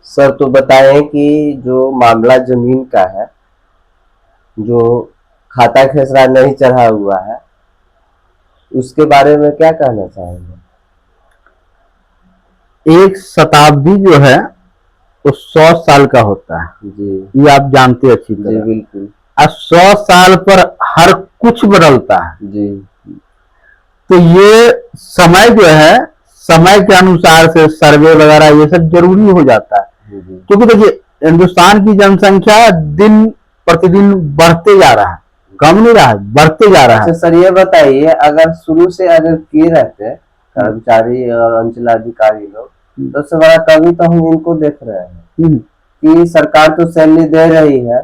Sir तो बताएं कि जो मामला जमीन का है, जो खाता खेसरा नहीं चढ़ा हुआ है, उसके बारे में क्या कहना चाहेंगे? एक शताब्दी जो है वो 100 साल का होता है। जी ये आप जानते अच्छी जी तरह। बिल्कुल। अब 100 साल पर हर कुछ बदलता है। जी तो ये समय जो है, समय के अनुसार से सर्वे वगैरह ये सब जरूरी हो जाता है। जी क्योंकि देखिए, हिंदुस्तान की जनसंख्या दिन प्रतिदिन बढ़ते जा रहा है, कम नहीं रहा है, बढ़ते जा रहा अच्छा है। सर, ये बताइए, अगर शुरू से अगर किए रहते कर्मचारी और अंचलाधिकारी लोग, तो सबसे बड़ा कमी तो हम इनको देख रहे हैं कि सरकार तो सैलरी दे रही है,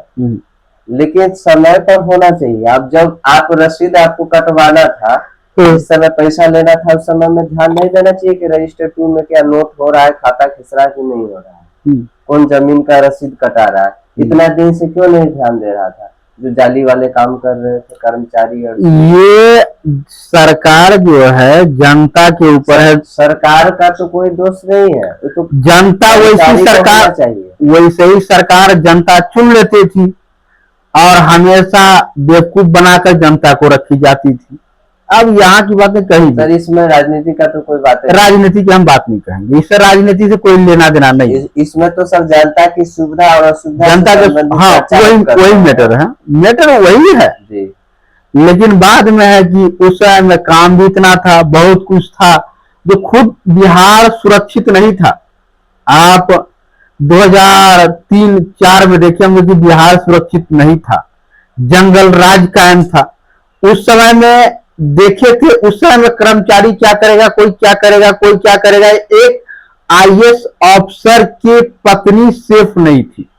लेकिन समय पर होना चाहिए। अब जब आप रसीद आपको कटवाना था, जिस समय पैसा लेना था, उस समय में ध्यान नहीं देना चाहिए कि रजिस्टर 2 में क्या नोट हो रहा है, खाता खिसरा कि नहीं हो रहा है, कौन जमीन का रसीद कटा रहा है, इतना दिन से क्यों नहीं ध्यान दे रहा था जो जाली वाले काम कर रहे थे कर्मचारी? और ये सरकार जो है जनता के ऊपर है। सरकार का तो कोई दोष नहीं है, तो जनता वैसी सरकार चाहिए, वैसे ही सरकार जनता चुन लेती थी और हमेशा बेवकूफ बनाकर जनता को रखी जाती थी। अब यहाँ की बातें कही सर, इसमें राजनीति का तो कोई बात नहीं। राजनीति की हम बात नहीं कहेंगे, इससे राजनीति से कोई लेना देना नहीं। इसमें तो सब जनता की सुविधा और असुविधा, जनता के, हाँ, वही मैटर है, मैटर वही है जी। लेकिन बाद में है कि उस समय में काम भी इतना था, बहुत कुछ था, जो खुद बिहार सुरक्षित नहीं था। आप 2003-4 में देखे होंगे कि बिहार सुरक्षित नहीं था, जंगल राज कायम था। उस समय में देखे थे, उस समय में कर्मचारी क्या करेगा, कोई क्या करेगा, कोई क्या करेगा। एक आईएएस अफसर की पत्नी सेफ नहीं थी।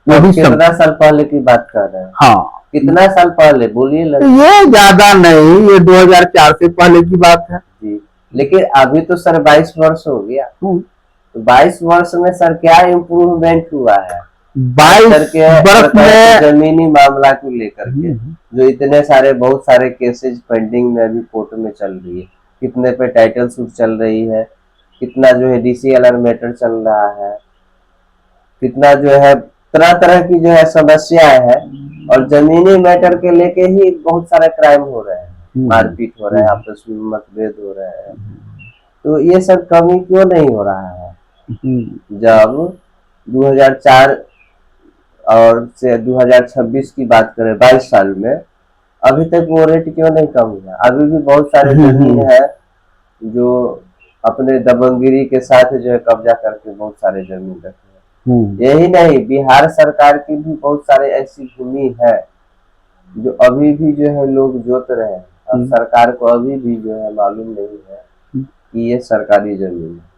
वो भी कितना साल पहले की बात कर रहे हैं? हाँ, कितना साल पहले बोलिए? ये ज्यादा नहीं, ये 2004 से पहले की बात है जी। लेकिन अभी तो सर 22 वर्ष हो गया, तो 22 वर्ष में सर क्या इम्प्रूवमेंट हुआ है 22 वर्ष में जमीनी मामला को लेकर के? जो इतने सारे बहुत सारे केसेस पेंडिंग में अभी कोर्ट में चल रही है, कितने पे टाइटल सूट चल रही है, कितना जो है डीसीएलआर मैटर चल रहा है, कितना जो है तरह तरह की जो है समस्याएं है, और जमीनी मैटर के लेके ही बहुत सारे क्राइम हो रहे हैं, मारपीट हो रहे हैं, आपस में मतभेद हो रहे हैं। तो ये सब कमी क्यों नहीं हो रहा है? जब 2004 और से 2026 की बात करें, 22 साल में अभी तक वो रेट क्यों नहीं कम हुआ? अभी भी बहुत सारे जमीन है जो अपने दबंगगिरी के साथ जो है कब्जा करके बहुत सारे जमीन रखे हैं। यही नहीं, बिहार सरकार की भी बहुत सारे ऐसी भूमि है जो अभी भी जो है लोग जोत रहे हैं, और सरकार को अभी भी जो है मालूम नहीं है कि ये सरकारी जमीन है।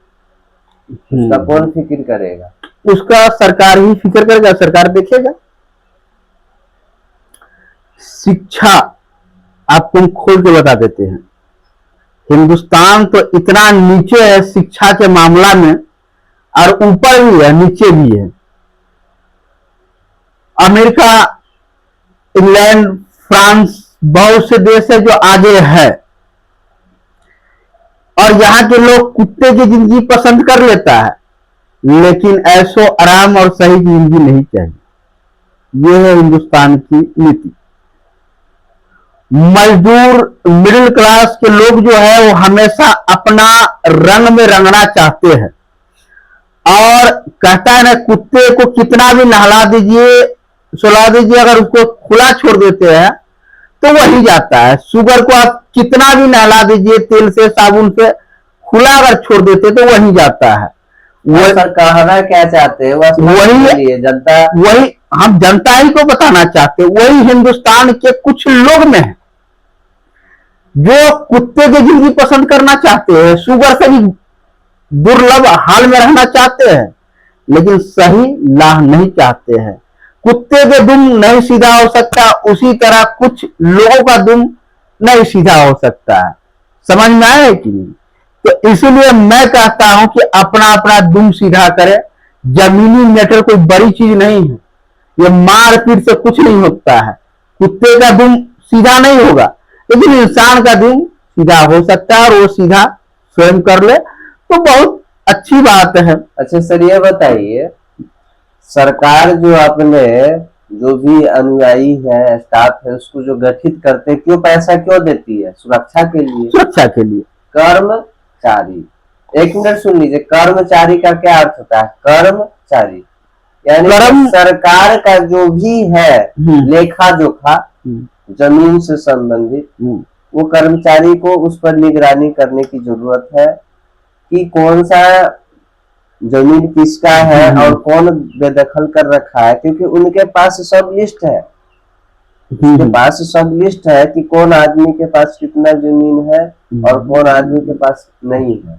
उसका कौन फिक्र करेगा? उसका सरकार ही फिक्र करेगा, सरकार देखेगा। शिक्षा आपको हम खोल के बता देते हैं, हिंदुस्तान तो इतना नीचे है शिक्षा के मामला में, और ऊपर भी है नीचे भी है। अमेरिका, इंग्लैंड, फ्रांस, बहुत से देश है जो आगे है, और यहाँ के लोग कुत्ते की जिंदगी पसंद कर लेता है, लेकिन ऐसो आराम और सही जिंदगी नहीं चाहिए। ये है हिंदुस्तान की नीति। मजदूर मिडिल क्लास के लोग जो है वो हमेशा अपना रंग में रंगना चाहते हैं, और कहता है ना, कुत्ते को कितना भी नहला दीजिए, सुला दीजिए, अगर उसको खुला छोड़ देते हैं तो वही जाता है। शुगर को आप कितना भी नहला दीजिए, तेल से साबुन से, खुला अगर छोड़ देते तो वही जाता है। वो सर कहना क्या चाहते हैं? वही जनता, वही हम जनता ही को बताना चाहते हैं, वही हिंदुस्तान के कुछ लोग में है जो कुत्ते की जिंदगी पसंद करना चाहते हैं, शुगर से भी दुर्लभ हाल में रहना चाहते हैं, लेकिन सही लाह नहीं चाहते हैं। कुत्ते के दुम नहीं सीधा हो सकता, उसी तरह कुछ लोगों का दुम नहीं सीधा हो सकता है। समझ में आया है कि नहीं? तो इसीलिए मैं कहता हूं कि अपना अपना दुम सीधा करे। जमीनी मैटर कोई बड़ी चीज नहीं है, ये मारपीट से कुछ नहीं होता है। कुत्ते का दुम सीधा नहीं होगा, लेकिन इंसान का दुम सीधा हो सकता है, और वो सीधा स्वयं कर ले तो बहुत अच्छी बात है। अच्छा सर ये बताइए, सरकार जो अपने जो भी अनुयायी है, स्टाफ है, उसको जो गठित करते, क्यों पैसा क्यों देती है? सुरक्षा के लिए। सुरक्षा के लिए। कर्मचारी, एक मिनट सुन लीजिए, कर्मचारी का क्या अर्थ होता है? कर्मचारी यानी सरकार का जो भी है लेखा जोखा जमीन से संबंधित, वो कर्मचारी को उस पर निगरानी करने की जरूरत है कि कौन सा जमीन किसका है और कौन बेदखल कर रखा है, क्योंकि उनके पास सब लिस्ट है, उसके पास सब लिस्ट है कि कौन आदमी के पास कितना जमीन है और कौन आदमी के पास नहीं है,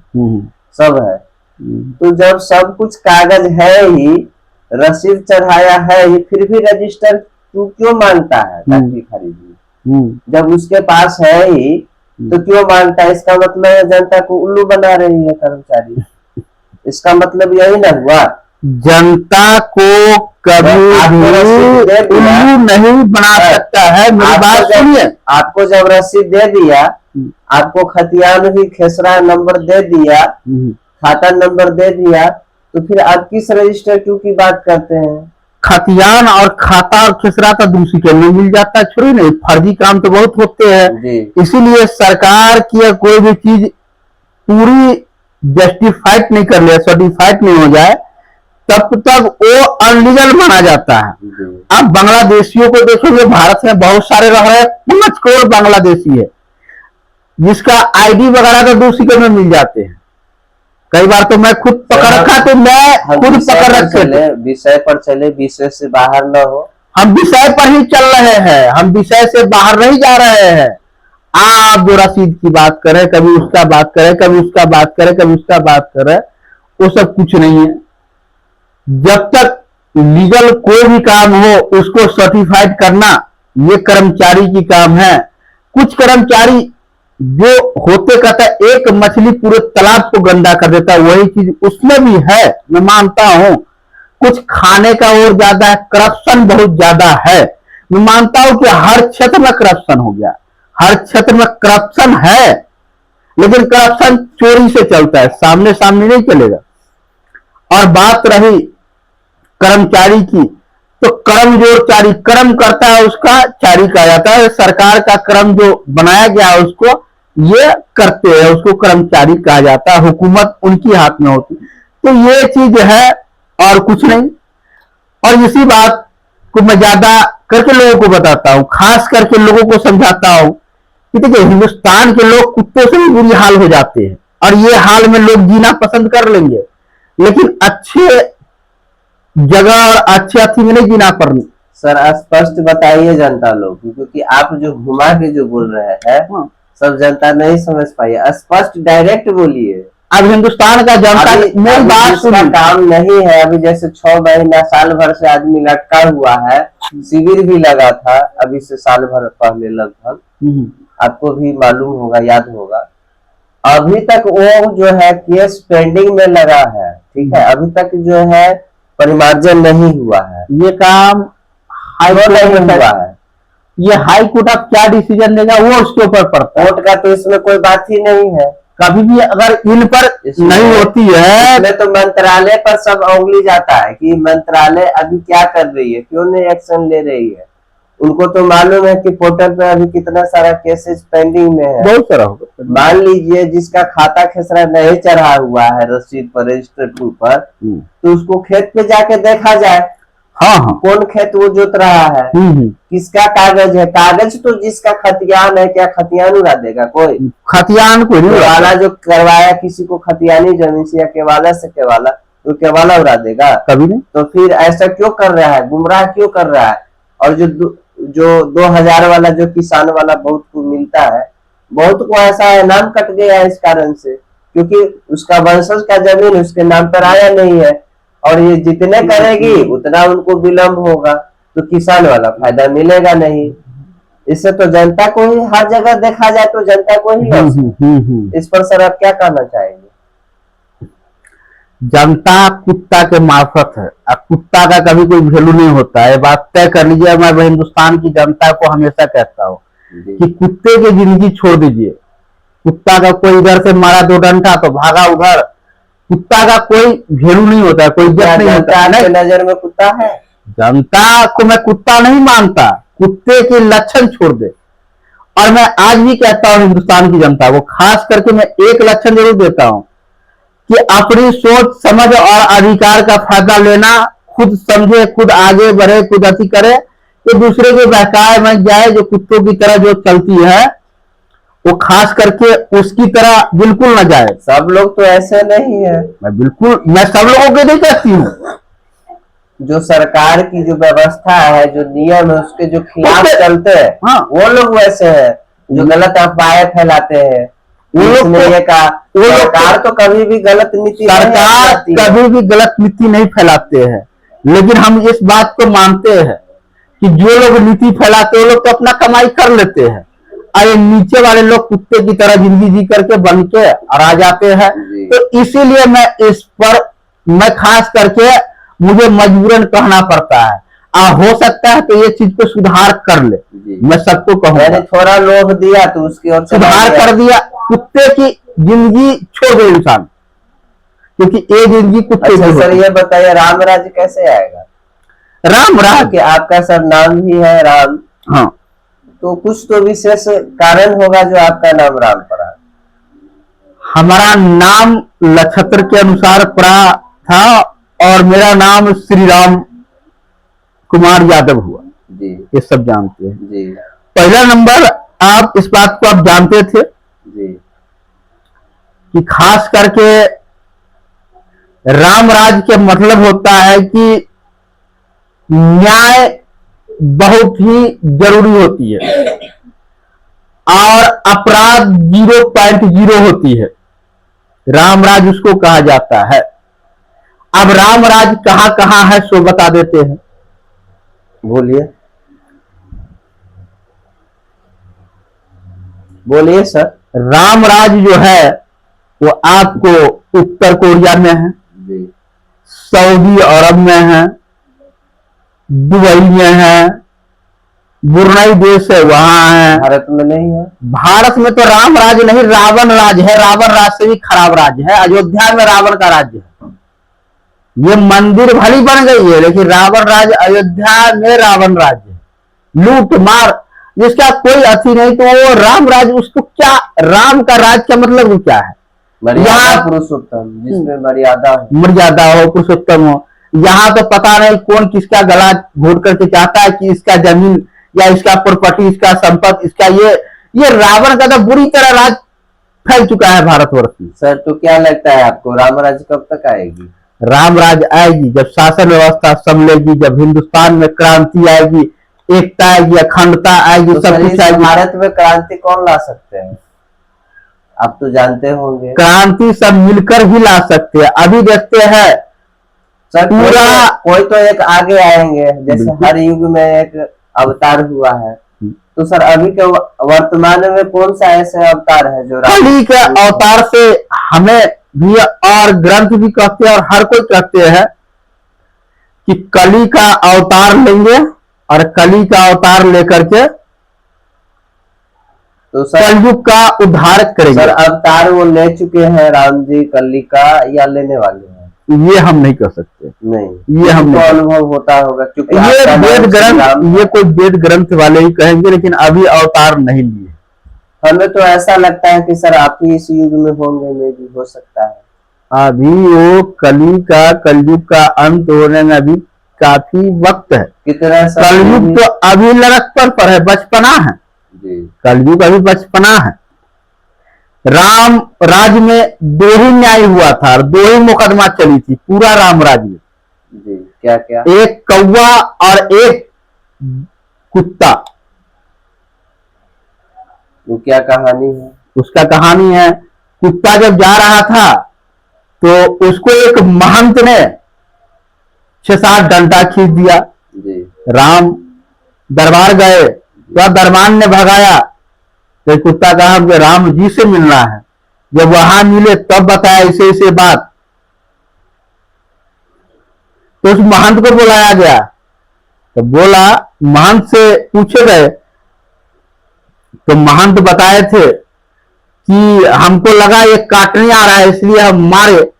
सब है। तो जब सब कुछ कागज है ही, रसीद चढ़ाया है ही, फिर भी रजिस्टर तू क्यों मांगता है फैक्ट्री खरीदने? जब उसके पास है ही तो क्यों मांगता है? इसका मतलब है जनता को उल्लू बना रही है कर्मचारी, इसका मतलब यही ना हुआ? जनता को कभी भी उल्लू नहीं बना सकता है। मेरी बात सुनिए, आपको जब रसीद दे दिया, आपको खतियान भी खेसरा नंबर दे दिया, खाता नंबर दे दिया, तो फिर आप किस रजिस्टर क्यों की बात करते हैं? खतियान और खाता और खेसरा तो दूसरी के में मिल जाता है, छोड़ी नहीं, फर्जी काम तो बहुत होते हैं। इसीलिए सरकार की कोई भी चीज पूरी जस्टिफाइड नहीं कर ले, सर्टिफाइड नहीं हो जाए, तब तक वो अनलीगल माना जाता है। अब बांग्लादेशियों को देखोगे, भारत में बहुत सारे रह रहे हैं, 5 करोड़ बांग्लादेशी है, जिसका आईडी वगैरह तो दूसरी के में मिल जाते हैं। कई बार तो मैं खुद पकड़ रखा, तो मैं खुद पकड़ रखे। विषय पर चले, विषय से बाहर न हो। हम विषय पर ही चल रहे हैं, हम विषय से बाहर नहीं जा रहे हैं। आप जो रसीद की बात करें, कभी उसका बात करें, कभी उसका बात करें, कभी उसका बात करें, वो सब कुछ नहीं है। जब तक लीगल कोई भी काम हो, उसको सर्टिफाइड करना ये कर्मचारी की काम है। कुछ कर्मचारी जो होते कहता है एक मछली पूरे तालाब को गंदा कर देता है, वही चीज उसमें भी है, मैं मानता हूं। कुछ खाने का और ज्यादा है, करप्शन बहुत ज्यादा है। मैं मानता हूं कि हर क्षेत्र में करप्शन हो गया, हर क्षेत्र में करप्शन है, लेकिन करप्शन चोरी से चलता है, सामने सामने नहीं चलेगा। और बात रही कर्मचारी की, तो कर्म जो चारी कर्म करता है उसका चारी कहा जाता है। सरकार का कर्म जो बनाया गया है उसको ये करते हैं, उसको कर्मचारी कहा जाता है। हुकूमत उनकी हाथ में होती, तो ये चीज है और कुछ नहीं। और इसी बात को मैं ज्यादा करके लोगों को बताता हूं, खास करके लोगों को समझाता हूं कि देखिए, हिंदुस्तान के लोग कुत्तों से भी बुरी हाल हो जाते हैं, और ये हाल में लोग जीना पसंद कर लेंगे, लेकिन अच्छे जगह और अच्छे अथी में नहीं जीना पर। सर स्पष्ट बताइए जनता लोग, क्योंकि आप जो घुमा के जो बोल रहे हैं सब जनता नहीं समझ पाई, स्पष्ट डायरेक्ट बोलिए। अब हिंदुस्तान का जनता मेरी बात सुनिए, काम नहीं है। अभी जैसे 6 महीना साल भर से आदमी लटका हुआ है, शिविर भी लगा था अभी से साल भर पहले लगभग, आपको भी मालूम होगा, याद होगा। अभी तक वो जो है केस पेंडिंग में लगा है, ठीक है, अभी तक जो है परिमार्जन नहीं हुआ है, ये काम हाईकोर्ट नहीं हुआ है। ये हाई कोर्ट अब क्या डिसीजन लेगा वो उसके ऊपर पड़ता है। कोर्ट का तो इसमें कोई बात ही नहीं है। कभी भी अगर इन पर नहीं होती है, इसमें तो मंत्रालय पर सब उंगली जाता है कि मंत्रालय अभी क्या कर रही है, क्यों नहीं एक्शन ले रही है। उनको तो मालूम है कि पोर्टल पे अभी कितना सारा केसेस पेंडिंग में है, बहुत सारा होगा। मान लीजिए जिसका खाता खेसरा नहीं चढ़ा हुआ है रसीद पर, रजिस्टर 2 पर, तो उसको खेत पे जाके देखा जाए, हाँ, कौन खेत वो जोत रहा है, किसका कागज है। कागज तो जिसका खतियान है, क्या खतियान उड़ा देगा कोई? खतियान को नहीं, केवाला जो करवाया किसी को खतियानी जमीन से या केवाला से केवाला, तो केवाला उड़ा देगा? कभी नहीं। तो फिर ऐसा क्यों कर रहा है, गुमराह क्यों कर रहा है? और जो 2000 वाला जो किसान वाला बहुत को मिलता है, बहुत को ऐसा इनाम कट गया है इस कारण से, क्योंकि उसका वंशज का जमीन उसके नाम पर आया नहीं है, और ये जितने करेगी उतना उनको विलम्ब होगा, तो किसान वाला फायदा मिलेगा नहीं। इससे तो जनता को ही हर जगह देखा जाए तो जनता को ही इस पर सर आप क्या कहना चाहेंगे? जनता कुत्ता के मार्फत है, अब कुत्ता का कभी कोई वैल्यू नहीं होता है, बात तय कर लीजिए। मैं हिंदुस्तान की जनता को हमेशा कहता हूँ कि कुत्ते की जिंदगी छोड़ दीजिए। कुत्ता का कोई इधर से मारा 2 डंडा तो भागा उधर, कुत्ता का कोई वैल्यू नहीं होता, कोई इज्जत नहीं होता। जनता नहीं, की नजर में कुत्ता है? जनता को मैं कुत्ता नहीं मानता, कुत्ते के लक्षण छोड़ दे। और मैं आज भी कहता हूं हिंदुस्तान की जनता को, खास करके मैं एक लक्षण जरूर देता हूं कि अपनी सोच समझ और अधिकार का फायदा लेना, खुद समझे, खुद आगे बढ़े, खुद अति करे, तो दूसरे के बहकाए में जाए। जो कुत्तों की तरह जो चलती है वो खास करके उसकी तरह बिल्कुल न जाए। सब लोग तो ऐसे नहीं है। मैं सब लोगों के नहीं कहती हूँ, जो सरकार की जो व्यवस्था है, जो नियम है, उसके जो खिलाफ चलते हैं, हाँ, वो लोग वैसे हैं जो गलत अफवाहें फैलाते हैं। वो लोग सरकार तो कभी भी गलत नीति सरकार कभी भी गलत नीति नहीं फैलाते हैं, लेकिन हम इस बात को मानते हैं कि जो लोग नीति फैलाते हैं वो लोग तो अपना कमाई कर लेते हैं, और ये नीचे वाले लोग कुत्ते की तरह जिंदगी जी करके बन के और आ जाते हैं। तो इसीलिए मैं इस पर मैं खास करके मुझे मजबूरन कहना पड़ता है। हो सकता है तो ये चीज को सुधार कर ले, मैं सबको कहूँगा। मैंने थोड़ा लोभ दिया तो उसकी ओर सुधार कर दिया। कुत्ते की जिंदगी छोड़ दे इंसान, क्योंकि ये जिंदगी कुत्ते की। सर ये बताइए, राम राज्य कैसे आएगा? राम राज्य कि आपका सर नाम ही है राम, हाँ, तो कुछ तो विशेष कारण होगा जो आपका नाम राम पड़ा। हमारा नाम नक्षत्र के अनुसार पड़ा था और मेरा नाम श्री राम कुमार यादव हुआ जी। ये सब जानते हैं जी। पहला नंबर, आप इस बात को आप जानते थे जी कि खास करके राम राज के मतलब होता है कि न्याय बहुत ही जरूरी होती है और अपराध 0.0 होती है। रामराज उसको कहा जाता है। अब रामराज कहां कहां है सो बता देते हैं। बोलिए बोलिए सर। रामराज जो है वो आपको उत्तर कोरिया में है जी। सऊदी अरब में है, दुबई में है, ब्रुनई देश है वहां है। भारत में नहीं है। भारत में तो राम राज नहीं, रावण राज है। रावण राज से भी खराब राज्य है। अयोध्या में रावण का राज्य है। ये मंदिर भली बन गई है लेकिन रावण राज अयोध्या में रावण राज्य है। लूट मार जिसका कोई अथी नहीं, तो वो राम राज उसको क्या, राम का राज का मतलब क्या है? मर्यादा पुरुषोत्तम, जिसमें मर्यादा हो, मर्यादा हो, पुरुषोत्तम हो। यहाँ तो पता नहीं कौन किसका गला घोट करके चाहता है कि इसका जमीन या इसका प्रॉपर्टी, इसका संपत्ति, इसका ये रावण का तो बुरी तरह राज फैल चुका है भारतवर्ष में। सर तो क्या लगता है आपको, रामराज कब तक आएगी? रामराज आएगी जब शासन व्यवस्था संभलेगी, जब हिंदुस्तान में क्रांति आएगी, एकता आएगी, अखंडता आएगी, तो सब कुछ आएगी। भारत में क्रांति कौन ला सकते हैं? आप तो जानते होंगे। क्रांति सब मिलकर ही ला सकते हैं। अभी देखते हैं सर पूरा कोई तो एक आगे आएंगे, जैसे हर युग में एक अवतार हुआ है। तो सर अभी के वर्तमान में कौन सा ऐसे अवतार है जो कली के अवतार से हमें भी और ग्रंथ भी कहते हैं और हर कोई कहते हैं कि कली का अवतार लेंगे और कली का अवतार लेकर के तो सर कलयुग का उद्धार करेंगे। सर अवतार वो ले चुके हैं राम जी कली का, या लेने वाले हैं? ये हम नहीं कर सकते। नहीं, ये हम अनुभव होता होगा क्योंकि ये वेद ग्रंथ, ये कोई वेद ग्रंथ वाले ही कहेंगे, लेकिन अभी अवतार नहीं लिए। हमें तो ऐसा लगता है कि सर आप ही इस युग में होंगे, में भी हो सकता है। अभी वो कलयुग का अंत होने में अभी काफी वक्त है। कितना कलयुग तो अभी लड़कपन पर है, बचपना है। कलयुग अभी बचपना है। राम राज में 2 ही न्याय हुआ था और 2 ही मुकदमा चली थी पूरा राम राज में। जी, क्या क्या? एक कौवा और एक कुत्ता। वो क्या कहानी है? उसका कहानी है, कुत्ता जब जा रहा था तो उसको एक महंत ने 6-7 डंडा खींच दिया। जी। राम दरबार गए तो दरबान ने भगाया तो कुत्ता कहा कि राम जी से मिलना है। जब वहां मिले तब बताया ऐसे बात, तो उस महंत को बुलाया गया तो बोला, महंत से पूछे गए तो महंत बताए थे कि हमको लगा ये काटने आ रहा है इसलिए हम मारे,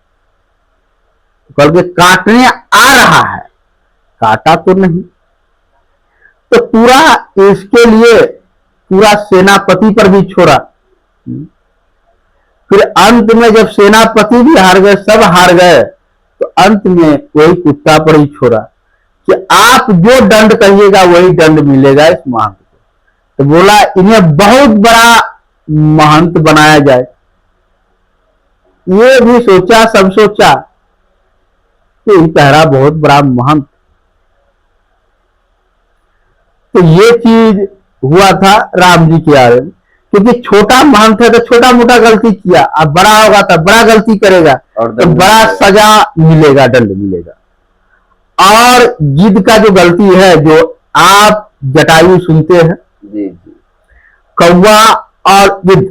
कल के काटने आ रहा है, काटा तो नहीं। तो पूरा इसके लिए पूरा सेनापति पर भी छोड़ा। फिर अंत में जब सेनापति भी हार गए, सब हार गए, तो अंत में कोई कुत्ता पर ही छोड़ा कि आप जो दंड कहिएगा वही दंड मिलेगा इस महंत को। तो बोला इन्हें बहुत बड़ा महंत बनाया जाए। ये भी सोचा, सब सोचा कि पहरा बहुत बड़ा महंत। तो ये चीज हुआ था राम जी के आगे, क्योंकि छोटा महंत है तो छोटा मोटा गलती किया, अब बड़ा होगा तो बड़ा गलती करेगा तो बड़ा सजा मिलेगा, दंड मिलेगा। और गिद्ध का जो गलती है, जो आप जटायु सुनते हैं, जी जी, कौवा और गिद्ध,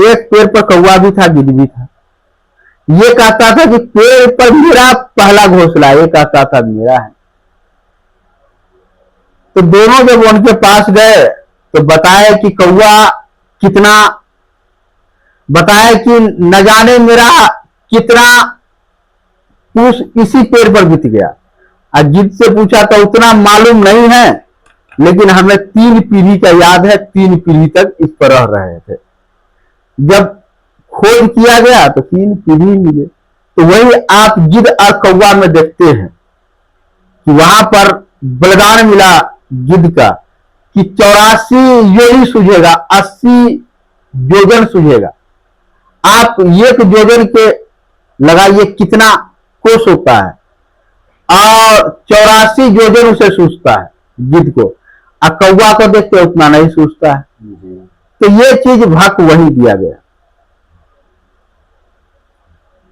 एक पेड़ पर कौवा भी था, गिद्ध भी था। ये कहता था कि पेड़ पर मेरा पहला घोंसला, ये कहता था मेरा है। तो दोनों जब उनके पास गए तो बताया कि कौवा कितना, बताया कि न जाने मेरा कितना पूछ इसी पेड़ पर बीत गया। गिद्ध से पूछा तो उतना मालूम नहीं है, लेकिन हमें 3 पीढ़ी का याद है, 3 पीढ़ी तक इस पर रह रहे थे। जब खोज किया गया तो 3 पीढ़ी मिले। तो वही आप गिद्ध और कौवा में देखते हैं कि वहां पर बलिदान मिला गिद्ध का कि 84 योनि सूझेगा, 80 योजन सूझेगा। आप 1 योजन के लगाइए कितना कोस होता है, और 84 योजन उसे सूझता है गिद्ध को, और कौवा को देखते उतना नहीं सूझता है। तो ये चीज भक वही दिया गया।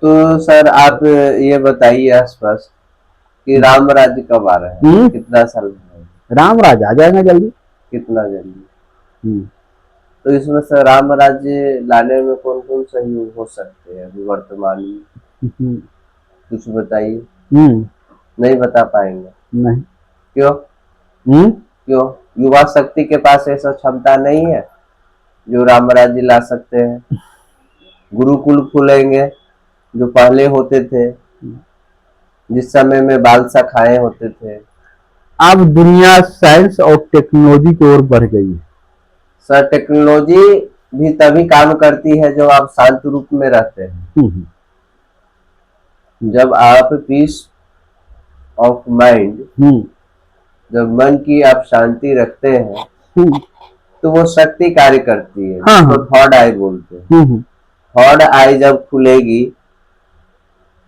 तो सर आप ये बताइए स्पष्ट कि राम राज्य कब आ रहा है, कितना साल में? राम राज्य आ जाएगा जल्दी। कितना जल्दी? तो इसमें सर राम राज्य लाने में कौन कौन सहयोग हो सकते हैं अभी वर्तमान में? कुछ बताइए। नहीं बता पाएंगे? नहीं। क्यों? क्यों? युवा शक्ति के पास ऐसा क्षमता नहीं है जो राम राज्य ला सकते हैं? गुरुकुल खुलेंगे जो पहले होते थे, जिस समय में बाल शाखाएं होते थे। अब दुनिया साइंस और टेक्नोलॉजी की ओर बढ़ गई है। सर टेक्नोलॉजी भी तभी काम करती है जब आप शांत रूप में रहते हैं। जब आप पीस ऑफ माइंड, जब मन की आप शांति रखते हैं तो वो शक्ति कार्य करती है, तो थर्ड आई बोलते हैं। थर्ड आई जब खुलेगी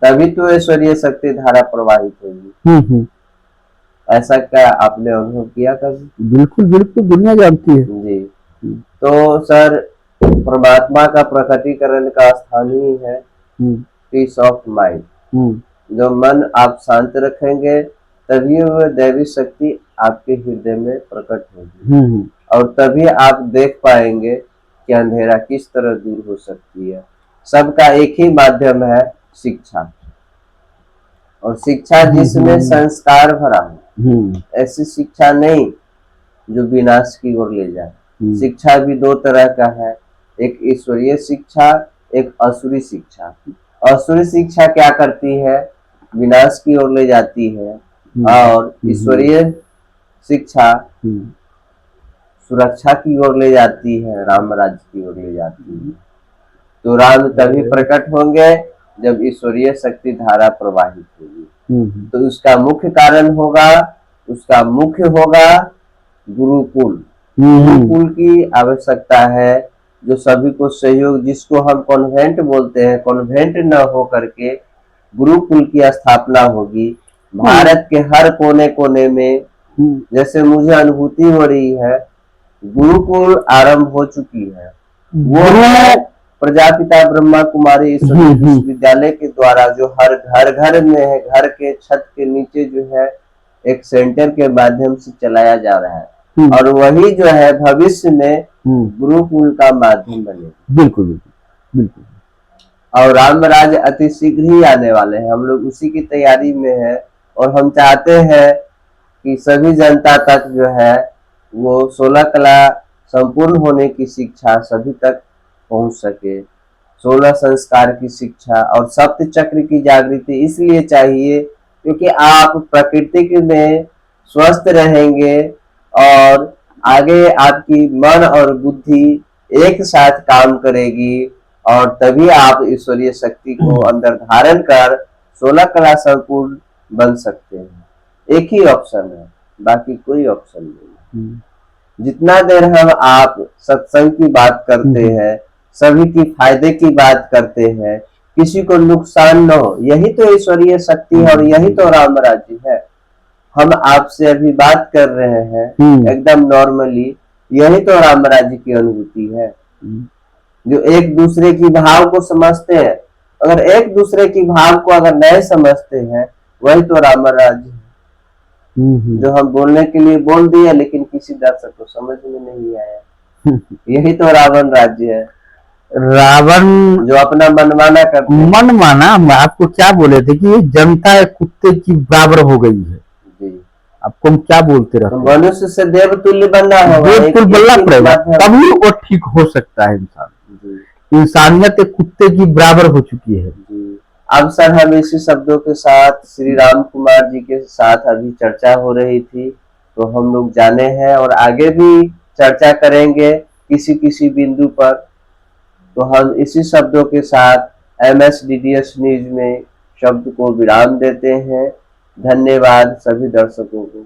तभी तो ऐश्वर्य शक्ति धारा प्रवाहित होगी। ऐसा क्या आपने अनुभव किया कभी? बिल्कुल बिल्कुल, दुनिया जानती है जी। तो सर परमात्मा का प्रकटीकरण का स्थान ही है पीस ऑफ माइंड। जो मन आप शांत रखेंगे तभी वह दैवी शक्ति आपके हृदय में प्रकट होगी, और तभी आप देख पाएंगे कि अंधेरा किस तरह दूर हो सकती है। सबका एक ही माध्यम है, शिक्षा, और शिक्षा जिसमें संस्कार भरा हो। ऐसी शिक्षा नहीं जो विनाश की ओर ले जाए। शिक्षा भी 2 तरह का है, एक ईश्वरीय शिक्षा, एक असुरी शिक्षा। असुरी शिक्षा क्या करती है? विनाश की ओर ले जाती है, और ईश्वरीय शिक्षा सुरक्षा की ओर ले जाती है, राम राज्य की ओर ले जाती है। तो राम तभी प्रकट होंगे जब ईश्वरीय शक्ति धारा प्रवाहित होगी। तो उसका मुख्य कारण होगा, उसका मुख्य होगा गुरुकुल। गुरुकुल की आवश्यकता है, जो सभी को सहयोग, जिसको हम कॉन्वेंट बोलते हैं। कॉन्वेंट न हो करके गुरुकुल की स्थापना होगी भारत के हर कोने कोने में। जैसे मुझे अनुभूति हो रही है, गुरुकुल आरंभ हो चुकी है। वो है प्रजापिता ब्रह्मा कुमारी ईश्वरीय विश्वविद्यालय के द्वारा, जो हर घर घर में है, घर के छत के नीचे जो है एक सेंटर के माध्यम से चलाया जा रहा है, और वही जो है भविष्य में गुरुकुल का माध्यम बनेगा। बिल्कुल बिल्कुल। और राम राज्य अति शीघ्र ही आने वाले हैं, हम लोग उसी की तैयारी में है, और हम चाहते हैं कि सभी जनता तक जो है वो 16 कला संपूर्ण होने की शिक्षा सभी तक पहुंच सके। 16 संस्कार की शिक्षा और सप्त चक्र की जागृति इसलिए चाहिए क्योंकि आप प्रकृति में स्वस्थ रहेंगे और आगे आपकी मन और बुद्धि एक साथ काम करेगी और तभी आप ईश्वरीय शक्ति को अंदर धारण कर 16 कला संपूर्ण बन सकते हैं। एक ही ऑप्शन है, बाकी कोई ऑप्शन नहीं। जितना देर हम आप सत्संग की बात करते हैं, सभी की फायदे की बात करते हैं, किसी को नुकसान न हो, यही तो ईश्वरीय शक्ति है और यही तो राम राज्य है। हम आपसे अभी बात कर रहे हैं एकदम नॉर्मली, यही तो राम राज्य की अनुभूति है। जो एक दूसरे की भाव को समझते हैं, अगर एक दूसरे की भाव को अगर नहीं समझते हैं, वही तो राम राज्य है। जो हम बोलने के लिए बोल दिए लेकिन किसी दर्शक को समझ में नहीं आया, यही तो रावण राज्य है। रावण जो अपना मनमाना करते हैं। मनमाना, आपको क्या बोले थे कि जनता कुत्ते की बराबर हो गई है जी। आपको हम क्या बोलते रहते हैं? मनुष्य से देवतुल्य बनना होगा, देवतुल्य बनना पड़ेगा, तभी वो ठीक हो सकता है। इंसान इंसानियत एक कुत्ते की बराबर हो चुकी है। अब सर हम इसी शब्दों के साथ श्री राम कुमार जी के साथ अभी चर्चा हो रही थी, तो हम लोग जाने हैं और आगे भी चर्चा करेंगे किसी किसी बिंदु पर। तो हम इसी शब्दों के साथ MSDDS न्यूज में शब्द को विराम देते हैं। धन्यवाद सभी दर्शकों को।